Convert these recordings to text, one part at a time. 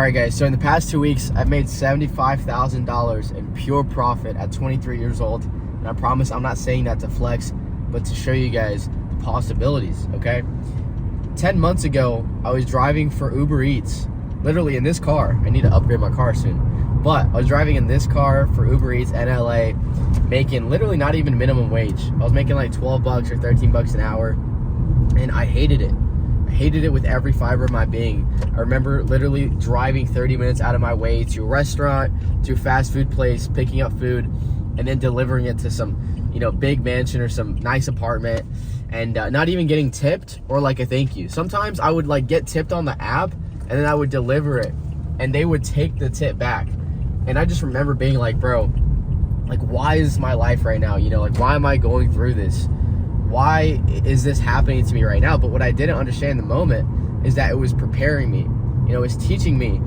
Alright guys, so in the past 2 weeks, I've made $75,000 in pure profit at 23 years old. And I promise I'm not saying that to flex, but to show you guys the possibilities, okay? 10 months ago, I was driving for Uber Eats, literally in this car. I need to upgrade my car soon. But I was driving in this car for Uber Eats in LA, making literally not even minimum wage. I was making like 12 bucks or 13 bucks an hour, and I hated it. Hated it with every fiber of my being. I remember literally driving 30 minutes out of my way to a restaurant, to a fast food place, picking up food, and then delivering it to some, big mansion or some nice apartment, and not even getting tipped or like a thank you. Sometimes I would like get tipped on the app, and then I would deliver it, and they would take the tip back. And I just remember being like, bro, like, why is my life right now? Like, why am I going through this? Why is this happening to me right now? But what I didn't understand in the moment is that it was preparing me. It was teaching me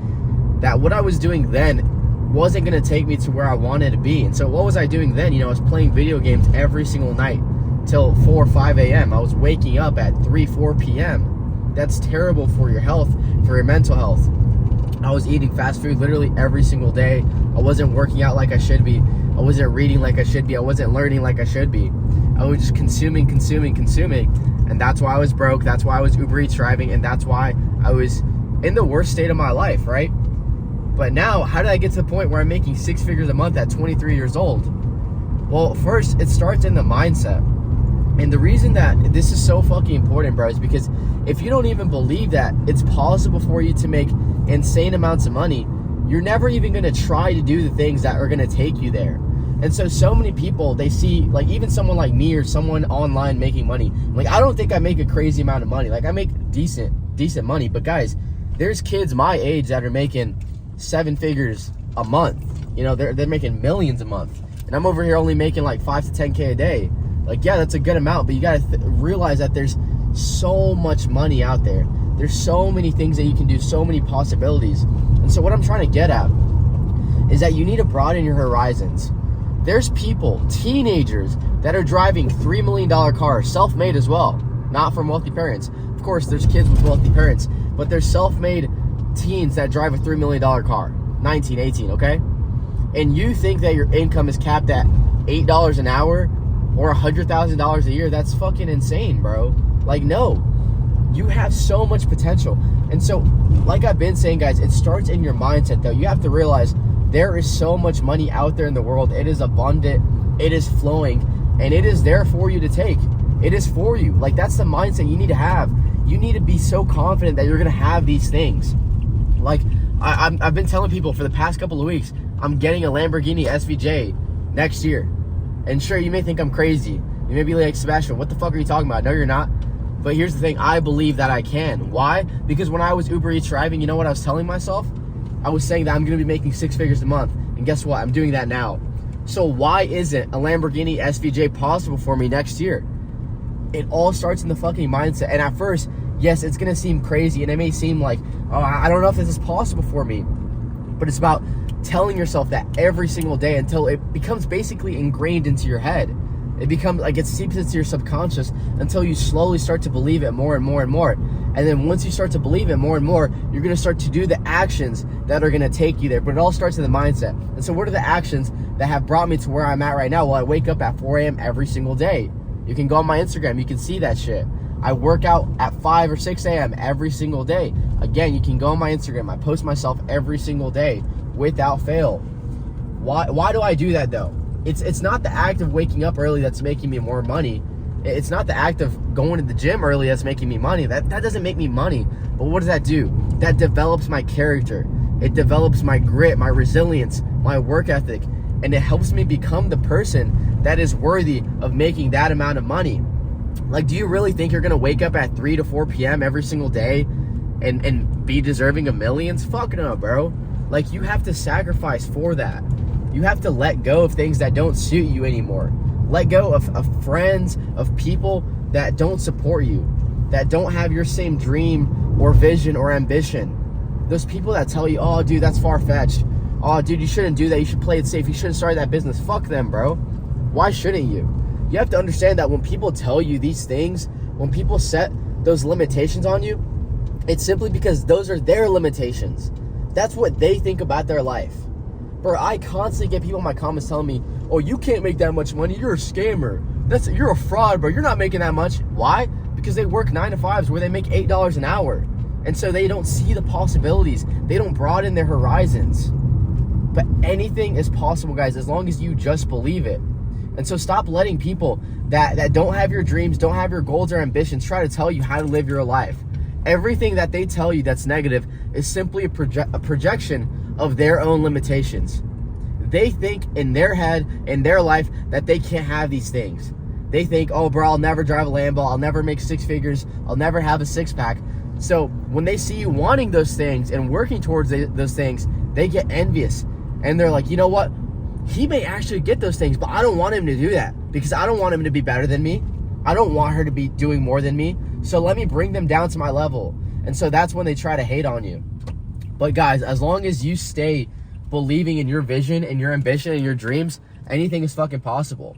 that what I was doing then wasn't going to take me to where I wanted to be. And so what was I doing then? I was playing video games every single night till 4 or 5 a.m. I was waking up at 3, 4 p.m. That's terrible for your health, for your mental health. I was eating fast food literally every single day. I wasn't working out like I should be. I wasn't reading like I should be. I wasn't learning like I should be. I was just consuming. And that's why I was broke. That's why I was Uber Eats driving. And that's why I was in the worst state of my life, right? But now, how did I get to the point where I'm making 6 figures a month at 23 years old? Well, first, it starts in the mindset. And the reason that this is so fucking important, bro, is because if you don't even believe that it's possible for you to make insane amounts of money, you're never even going to try to do the things that are going to take you there. And so many people, they see, like, even someone like me or someone online making money. Like, I don't think I make a crazy amount of money. Like, I make decent money. But guys, there's kids my age that are making 7 figures a month. They're making millions a month. And I'm over here only making like 5 to 10K a day. Like, yeah, that's a good amount, but you got to realize that there's so much money out there. There's so many things that you can do, so many possibilities. And so what I'm trying to get at is that you need to broaden your horizons. There's people, teenagers, that are driving $3 million cars, self-made as well, not from wealthy parents. Of course, there's kids with wealthy parents, but there's self-made teens that drive a $3 million car, 19, 18, okay? And you think that your income is capped at $8 an hour or $100,000 a year? That's fucking insane, bro. Like, no. You have so much potential. And so, like I've been saying, guys, it starts in your mindset, though. You have to realize there is so much money out there in the world. It is abundant, it is flowing, and it is there for you to take. It is for you. Like, that's the mindset you need to have. You need to be so confident that you're going to have these things. Like, I've been telling people for the past couple of weeks, I'm getting a Lamborghini SVJ next year. And sure, you may think I'm crazy. You may be like, Sebastian, what the fuck are you talking about? No, you're not. But here's the thing, I believe that I can. Why? Because when I was Uber Eats driving, you know what I was telling myself? I was saying that I'm going to be making 6 figures a month. And guess what? I'm doing that now. So why isn't a Lamborghini SVJ possible for me next year? It all starts in the fucking mindset. And at first, yes, it's going to seem crazy. And it may seem like, oh, I don't know if this is possible for me. But it's about telling yourself that every single day until it becomes basically ingrained into your head. It becomes like it seeps into your subconscious until you slowly start to believe it more and more and more. And then once you start to believe it more and more, you're going to start to do the actions that are going to take you there. But it all starts in the mindset. And so what are the actions that have brought me to where I'm at right now? Well, I wake up at 4 a.m. every single day. You can go on my Instagram. You can see that shit. I work out at 5 or 6 a.m. every single day. Again, you can go on my Instagram. I post myself every single day without fail. Why do I do that, though? It's not the act of waking up early that's making me more money. It's not the act of going to the gym early that's making me money. That doesn't make me money. But what does that do? That develops my character. It develops my grit, my resilience, my work ethic. And it helps me become the person that is worthy of making that amount of money. Like, do you really think you're going to wake up at 3 to 4 p.m. every single day and be deserving of millions? Fuck no, bro. Like, you have to sacrifice for that. You have to let go of things that don't suit you anymore. Let go of friends, of people that don't support you, that don't have your same dream or vision or ambition. Those people that tell you, oh, dude, that's far-fetched. Oh, dude, you shouldn't do that. You should play it safe. You shouldn't start that business. Fuck them, bro. Why shouldn't you? You have to understand that when people tell you these things, when people set those limitations on you, it's simply because those are their limitations. That's what they think about their life. Bro, I constantly get people in my comments telling me, oh, you can't make that much money. You're a scammer. You're a fraud, bro. You're not making that much. Why? Because they work 9 to 5s where they make $8 an hour. And so they don't see the possibilities. They don't broaden their horizons. But anything is possible, guys, as long as you just believe it. And so stop letting people that don't have your dreams, don't have your goals or ambitions try to tell you how to live your life. Everything that they tell you that's negative is simply a projection of their own limitations. They think in their head, in their life, that they can't have these things. They think, oh, bro, I'll never drive a Lambo. I'll never make 6 figures. I'll never have a 6-pack. So when they see you wanting those things and working towards those things, they get envious. And they're like, you know what? He may actually get those things, but I don't want him to do that because I don't want him to be better than me. I don't want her to be doing more than me. So let me bring them down to my level. And so that's when they try to hate on you. But guys, as long as you stay believing in your vision and your ambition and your dreams, anything is fucking possible.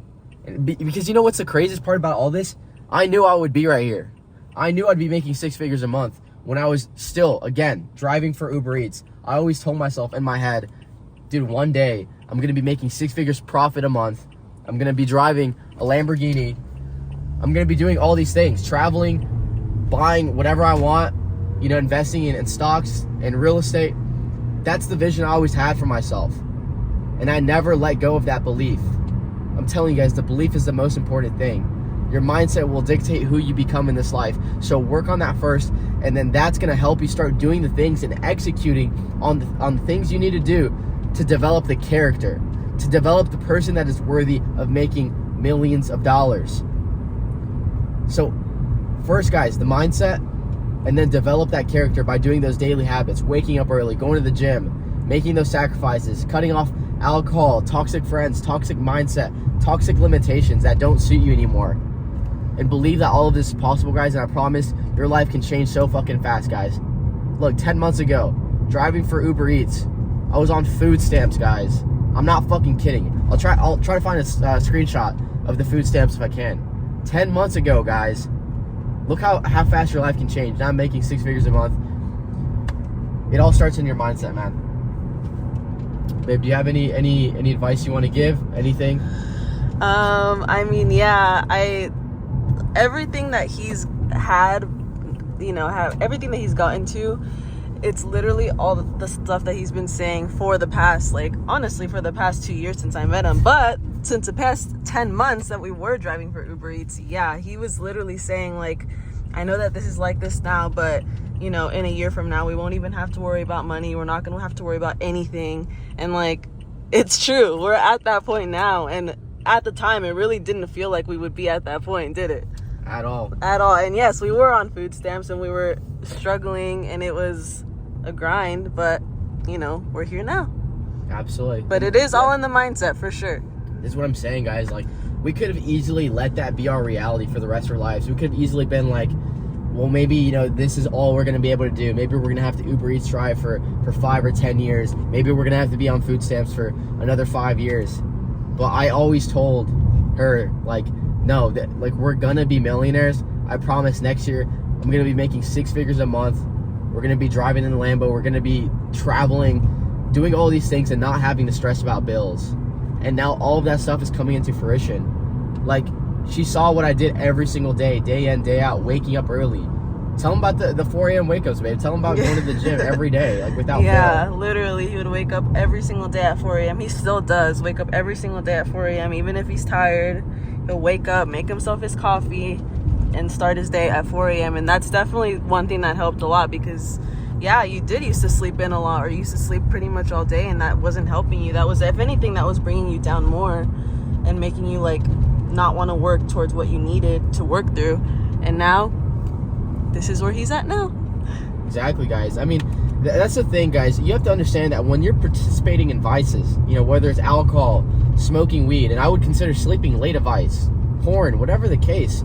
Because you know what's the craziest part about all this? I knew I would be right here. I knew I'd be making 6 figures a month when I was still, again, driving for Uber Eats. I always told myself in my head, dude, one day I'm going to be making 6 figures profit a month. I'm going to be driving a Lamborghini. I'm going to be doing all these things, traveling, buying whatever I want, you know, investing in stocks and real estate. That's the vision I always had for myself. And I never let go of that belief. I'm telling you guys, the belief is the most important thing. Your mindset will dictate who you become in this life. So work on that first, and then that's going to help you start doing the things and executing on the things you need to do to develop the character, to develop the person that is worthy of making millions of dollars. So first, guys, the mindset, and then develop that character by doing those daily habits, waking up early, going to the gym, making those sacrifices, cutting off alcohol, toxic friends, toxic mindset, toxic limitations that don't suit you anymore. And believe that all of this is possible, guys, and I promise your life can change so fucking fast, guys. Look, 10 months ago, driving for Uber Eats, I was on food stamps, guys. I'm not fucking kidding. I'll try to find a screenshot of the food stamps if I can. 10 months ago, guys. Look how fast your life can change. Now I'm making 6 figures a month. It all starts in your mindset, man. Babe, do you have any advice you want to give? Anything? I mean, yeah, everything that he's had, you know, everything that he's gotten to, it's literally all the stuff that he's been saying for the past, like, honestly, for the past 2 years since I met him. But since the past 10 months that we were driving for Uber Eats, yeah, he was literally saying, like, I know that this is like this now, but, you know, in a year from now, we won't even have to worry about money. We're not going to have to worry about anything. And, like, it's true. We're at that point now. And at the time, it really didn't feel like we would be at that point, did it? At all. At all. And yes, we were on food stamps and we were struggling and it was a grind, but, you know, we're here now. Absolutely. But it is all in the mindset, for sure. This is what I'm saying, guys. Like, we could have easily let that be our reality for the rest of our lives. We could have easily been like, well, maybe, you know, this is all we're going to be able to do. Maybe we're going to have to Uber Eats drive for 5 or 10 years. Maybe we're going to have to be on food stamps for another 5 years. But I always told her, like, no, like, we're going to be millionaires. I promise next year I'm going to be making 6 figures a month. We're going to be driving in the Lambo. We're going to be traveling, doing all these things and not having to stress about bills. And now all of that stuff is coming into fruition. Like, she saw what I did every single day, day in, day out, waking up early. Tell him about the 4 a.m. wake-ups, babe. Tell him about going to the gym every day, like, without fail. Literally, he would wake up every single day at 4 a.m. He still does wake up every single day at 4 a.m. Even if he's tired, he'll wake up, make himself his coffee, and start his day at 4 a.m. And that's definitely one thing that helped a lot because, yeah, you did used to sleep in a lot, or you used to sleep pretty much all day, and that wasn't helping you. That was, if anything, that was bringing you down more and making you, like, not want to work towards what you needed to work through. And now, this is where he's at now. Exactly, guys. I mean, that's the thing, guys. You have to understand that when you're participating in vices, you know, whether it's alcohol, smoking weed, and I would consider sleeping late a vice, porn, whatever the case,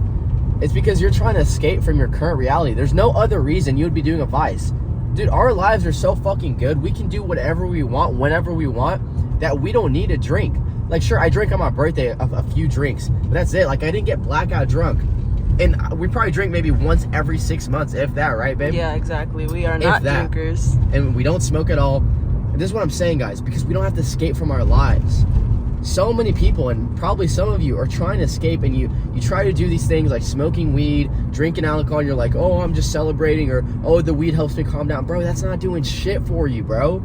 it's because you're trying to escape from your current reality. There's no other reason you would be doing a vice. Dude, our lives are so fucking good. We can do whatever we want, whenever we want, that we don't need a drink. Like, sure, I drink on my birthday a few drinks, but that's it. Like, I didn't get blackout drunk. And we probably drink maybe once every 6 months, if that, right, babe? Yeah, exactly. We are not that. drinkers. And we don't smoke at all. And this is what I'm saying, guys, because we don't have to escape from our lives. So many people, and probably some of you, are trying to escape, and you try to do these things like smoking weed, drinking alcohol, and you're like, oh, I'm just celebrating, or oh, the weed helps me calm down. Bro, that's not doing shit for you, bro.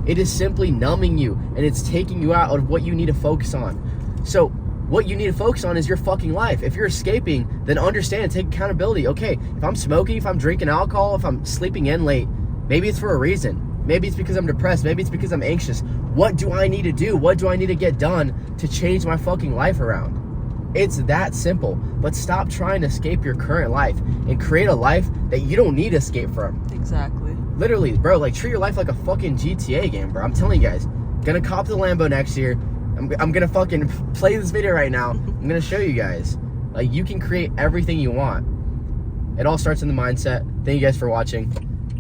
It is simply numbing you, and it's taking you out of what you need to focus on. So what you need to focus on is your fucking life. If you're escaping, then understand, take accountability. Okay, if I'm smoking, if I'm drinking alcohol, if I'm sleeping in late, maybe it's for a reason. Maybe it's because I'm depressed. Maybe it's because I'm anxious. What do I need to do? What do I need to get done to change my fucking life around? It's that simple. But stop trying to escape your current life and create a life that you don't need to escape from. Exactly. Literally, bro, like treat your life like a fucking GTA game, bro. I'm telling you guys. Gonna cop the Lambo next year. I'm gonna fucking play this video right now. I'm gonna show you guys. Like, you can create everything you want. It all starts in the mindset. Thank you guys for watching.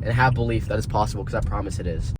And have belief that it's possible, because I promise it is.